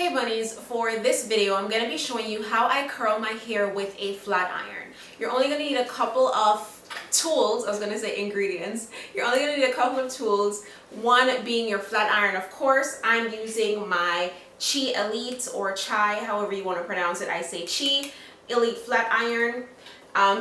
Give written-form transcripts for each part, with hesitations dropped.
Hey bunnies, for this video I'm going to be showing you how I curl my hair with a flat iron. You're only going to need a couple of tools. I was going to say ingredients. You're only going to need a couple of tools, one being your flat iron. Of course, I'm using my Chi Elite or Chai, however you want to pronounce it. I say Chi Elite flat iron.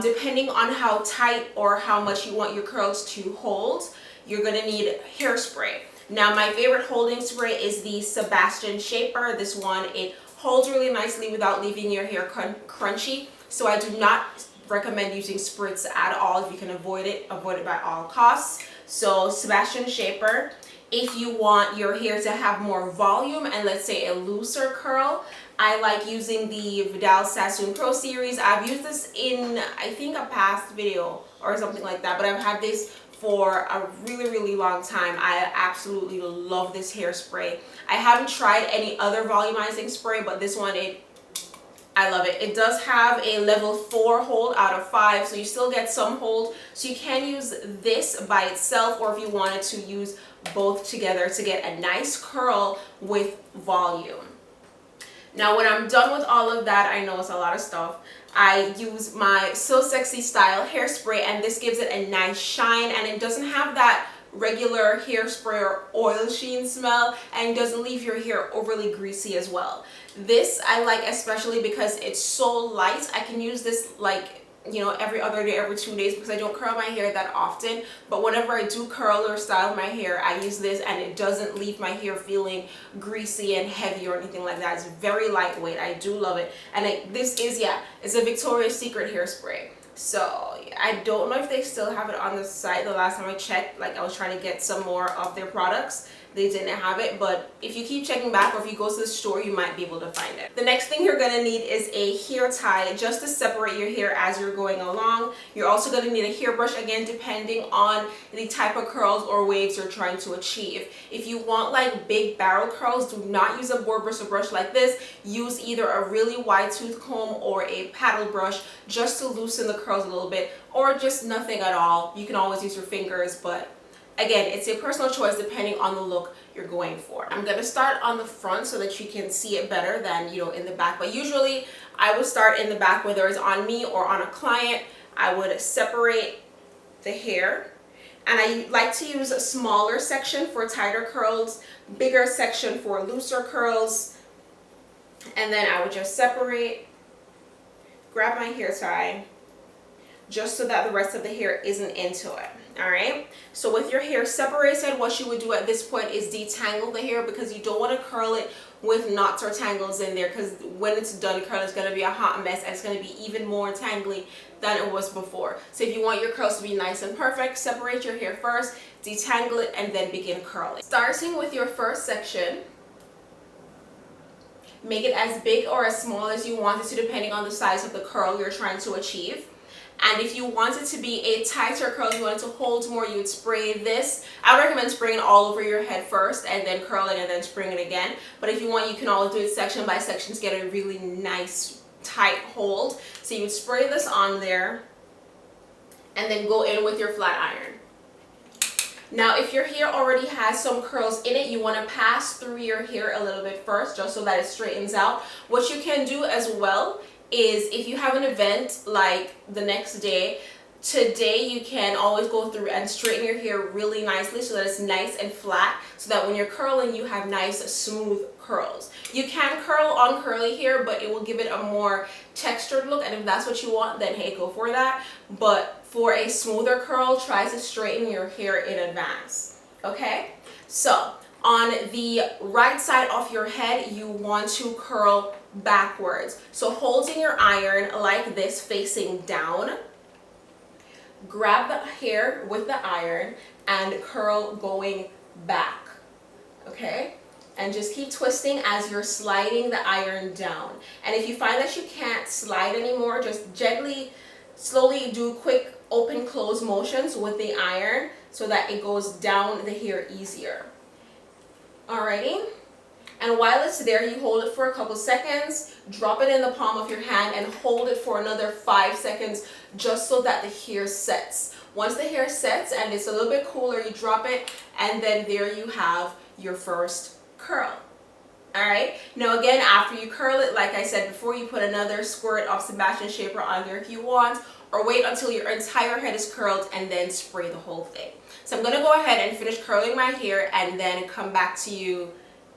Depending on how tight or how much you want your curls to hold, you're going to need hairspray. Now my favorite holding spray is the Sebastian Shaper. This one, it holds really nicely without leaving your hair crunchy. So I do not recommend using spritz at all. If you can avoid it by all costs. So Sebastian Shaper. If you want your hair to have more volume and let's say a looser curl, I like using the Vidal Sassoon Pro Series. I've used this in, I think, a past video or something like that, but I've had this for a really long time. I absolutely love this hairspray. I haven't tried any other volumizing spray, but this one, I love it. It does have a level 4 hold out of 5, so you still get some hold. So you can use this by itself, or if you wanted to use both together to get a nice curl with volume. Now when I'm done with all of that, I know it's a lot of stuff, I use my So Sexy Style hairspray, and this gives it a nice shine, and it doesn't have that regular hairspray or oil sheen smell, and doesn't leave your hair overly greasy as well. This I like especially because it's so light. I can use this like, you know, every other day, every 2 days, because I don't curl my hair that often, but whenever I do curl or style my hair, I use this, and it doesn't leave my hair feeling greasy and heavy or anything like that. It's very lightweight. I do love it. And this is, yeah, it's a Victoria's Secret hairspray. So I don't know if they still have it on the site. The last time I checked, like, I was trying to get some more of their products, they didn't have it, but if you keep checking back, or if you go to the store, you might be able to find it. The next thing you're going to need is a hair tie, just to separate your hair as you're going along. You're also going to need a hairbrush, again, depending on the type of curls or waves you're trying to achieve. If you want like big barrel curls, do not use a board brush or brush like this. Use either a really wide tooth comb or a paddle brush just to loosen the curls a little bit, or just nothing at all. You can always use your fingers, but again, it's a personal choice depending on the look you're going for. I'm gonna start on the front so that you can see it better than, you know, in the back. But usually I would start in the back, whether it's on me or on a client. I would separate the hair, and I like to use a smaller section for tighter curls, bigger section for looser curls. And then I would just separate, grab my hair tie, just so that the rest of the hair isn't into it. All right, so with your hair separated, what you would do at this point is detangle the hair, because you don't want to curl it with knots or tangles in there, because when it's done curling, it's going to be a hot mess, and it's going to be even more tangly than it was before. So if you want your curls to be nice and perfect, separate your hair first, detangle it, and then begin curling. Starting with your first section, make it as big or as small as you want it to, depending on the size of the curl you're trying to achieve. And if you want it to be a tighter curl, you want it to hold more, you would spray this. I would recommend spraying it all over your head first, and then curling, and then spraying it again. But if you want, you can always do it section by section to get a really nice tight hold. So you would spray this on there, and then go in with your flat iron. Now, if your hair already has some curls in it, you want to pass through your hair a little bit first, just so that it straightens out. What you can do as well is, if you have an event like the next day, today you can always go through and straighten your hair really nicely so that it's nice and flat, so that when you're curling, you have nice smooth curls. You can curl on curly hair, but it will give it a more textured look, and if that's what you want, then hey, go for that. But for a smoother curl, try to straighten your hair in advance. Okay, so on the right side of your head, you want to curl backwards. So holding your iron like this, facing down, grab the hair with the iron and curl going back. Okay, and just keep twisting as you're sliding the iron down. And if you find that you can't slide anymore, just gently, slowly do quick open close motions with the iron so that it goes down the hair easier. Alrighty, and while it's there, you hold it for a couple seconds, drop it in the palm of your hand, and hold it for another 5 seconds, just so that the hair sets. Once the hair sets and it's a little bit cooler, you drop it, and then there you have your first curl. Alright, now again, after you curl it, like I said before, you put another squirt of Sebastian Shaper on there if you want, or wait until your entire head is curled and then spray the whole thing. So I'm going to go ahead and finish curling my hair and then come back to you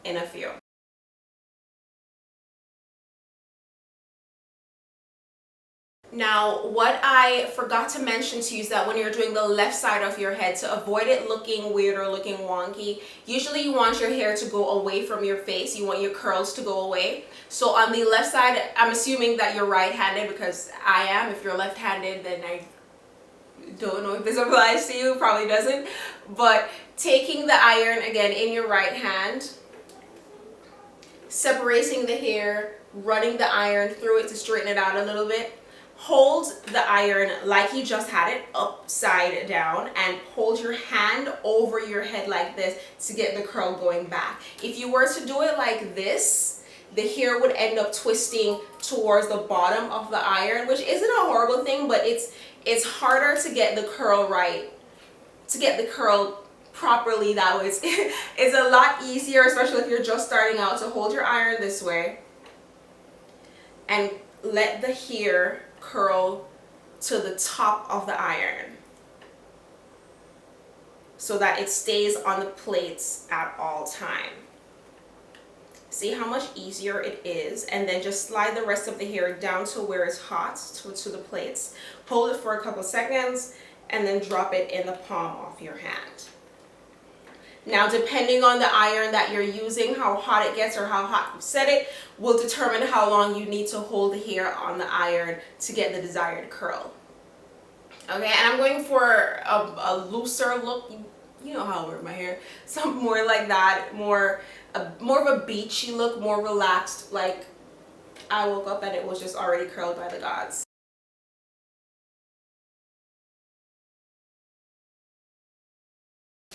in a few. Now, what I forgot to mention to you is that when you're doing the left side of your head, to avoid it looking weird or looking wonky, usually you want your hair to go away from your face. You want your curls to go away. So on the left side, I'm assuming that you're right-handed because I am. If you're left-handed, then I don't know if this applies to you, probably doesn't. But taking the iron again in your right hand, separating the hair, running the iron through it to straighten it out a little bit. Hold the iron like you just had it, upside down, and hold your hand over your head like this to get the curl going back. If you were to do it like this, the hair would end up twisting towards the bottom of the iron, which isn't a horrible thing, but it's harder to get the curl right, to get the curl properly that way. It's a lot easier, especially if you're just starting out, to hold your iron this way and let the hair curl to the top of the iron so that it stays on the plates at all time. See how much easier it is, and then just slide the rest of the hair down to where it's hot, to the plates. Hold it for a couple seconds and then drop it in the palm of your hand. Now, depending on the iron that you're using, how hot it gets or how hot you set it, will determine how long you need to hold the hair on the iron to get the desired curl. Okay, and I'm going for a looser look. You know how I wear my hair. Something more like that, more of a beachy look, more relaxed, like I woke up and it was just already curled by the gods.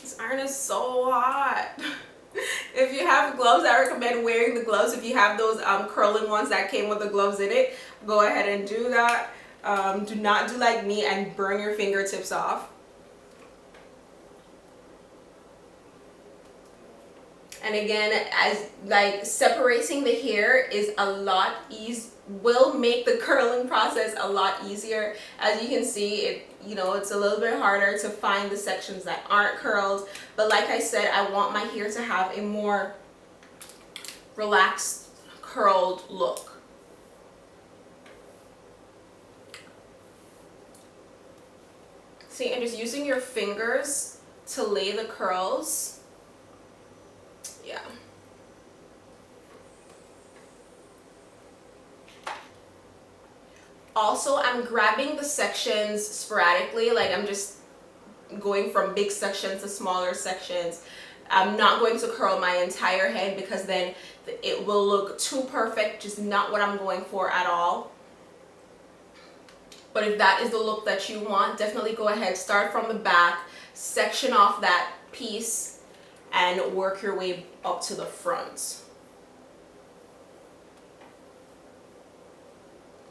This iron is so hot. If you have gloves, I recommend wearing the gloves. If you have those curling ones that came with the gloves in it, go ahead and do that. Do not do like me and burn your fingertips off. And again, as like separating the hair is a lot will make the curling process a lot easier. As you can see, it's a little bit harder to find the sections that aren't curled, but like I said, I want my hair to have a more relaxed, curled look. See, and just using your fingers to lay the curls. Yeah. Also, I'm grabbing the sections sporadically, like I'm just going from big sections to smaller sections. I'm not going to curl my entire head because then it will look too perfect, just not what I'm going for at all. But if that is the look that you want, definitely go ahead, start from the back, section off that piece, and work your way up to the front.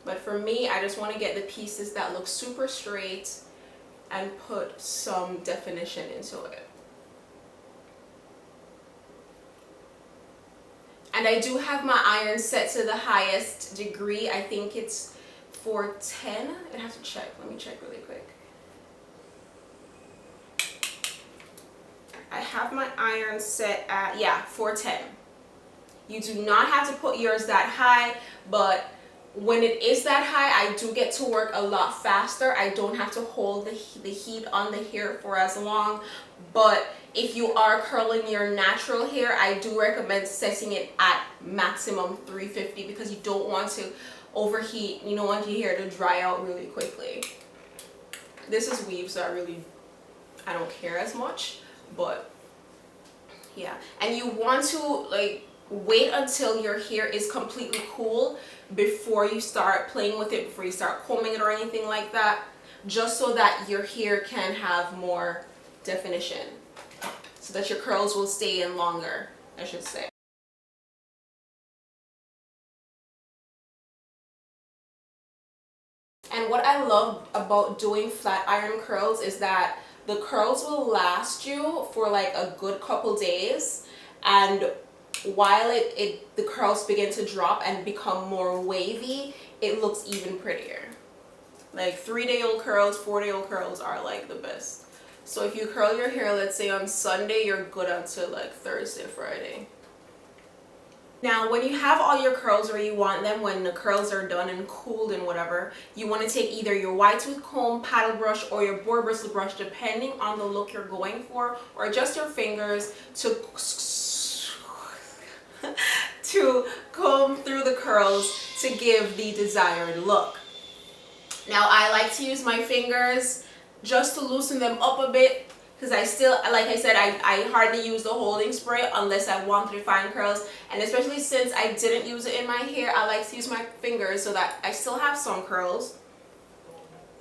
But for me, I just want to get the pieces that look super straight and put some definition into it. And I do have my iron set to the highest degree. I think it's 410. I have to check. Let me check really quick. I have my iron set at, 410. You do not have to put yours that high, but when it is that high, I do get to work a lot faster. I don't have to hold the heat on the hair for as long. But if you are curling your natural hair, I do recommend setting it at maximum 350 because you don't want to overheat. You don't want your hair to dry out really quickly. This is weave, so I don't care as much. But yeah, and you want to wait until your hair is completely cool before you start playing with it, before you start combing it or anything like that, just so that your hair can have more definition, so that your curls will stay in longer, I should say. And what I love about doing flat iron curls is that the curls will last you for like a good couple days, and while the curls begin to drop and become more wavy, it looks even prettier. Like 3-day-old curls, 4-day-old curls are like the best. So if you curl your hair, let's say on Sunday, you're good until like Thursday, Friday. Now, when you have all your curls where you want them, when the curls are done and cooled and whatever, you want to take either your wide tooth comb, paddle brush, or your boar bristle brush, depending on the look you're going for, or just your fingers to comb through the curls to give the desired look. Now, I like to use my fingers just to loosen them up a bit, because I still, like I said, I hardly use the holding spray unless I want to define curls, and especially since I didn't use it in my hair, I like to use my fingers so that I still have some curls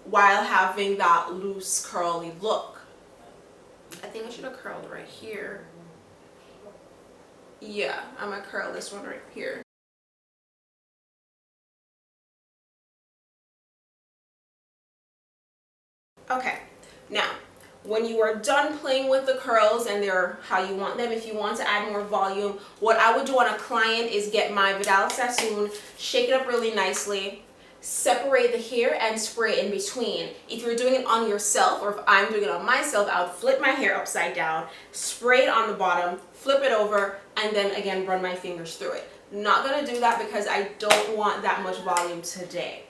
while having that loose curly look. I think I should have curled right here. Yeah, I'm gonna curl this one right here. Okay, now when you are done playing with the curls and they're how you want them, if you want to add more volume, what I would do on a client is get my Vidal Sassoon, shake it up really nicely, separate the hair and spray in between. If you're doing it on yourself, or if I'm doing it on myself, I would flip my hair upside down, spray it on the bottom, flip it over, and then again run my fingers through it. Not gonna do that because I don't want that much volume today.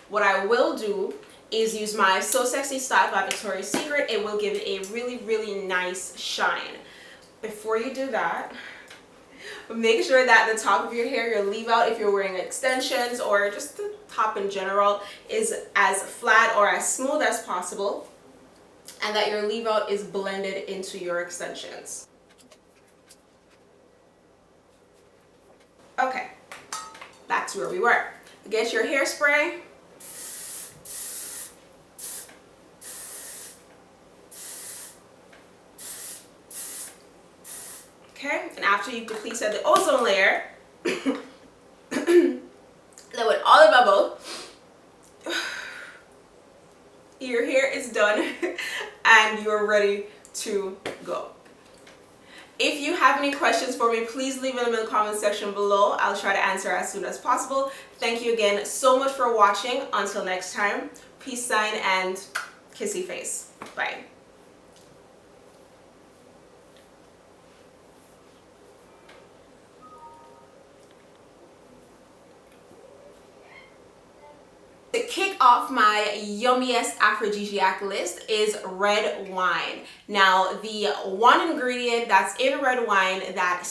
What I will do is use my So Sexy Style by Victoria's Secret. It will give it a really, really nice shine. Before you do that, make sure that the top of your hair, your leave out if you're wearing extensions, or just the top in general, is as flat or as smooth as possible, and that your leave out is blended into your extensions. Okay, back to where we were. Get your hairspray. Okay, and after you've depleted the ozone layer, then with all the bubble, your hair is done and you're ready to go. If you have any questions for me, please leave them in the comment section below. I'll try to answer as soon as possible. Thank you again so much for watching. Until next time, peace sign and kissy face. Bye. To kick off my yummiest aphrodisiac list is red wine. Now, the one ingredient that's in red wine that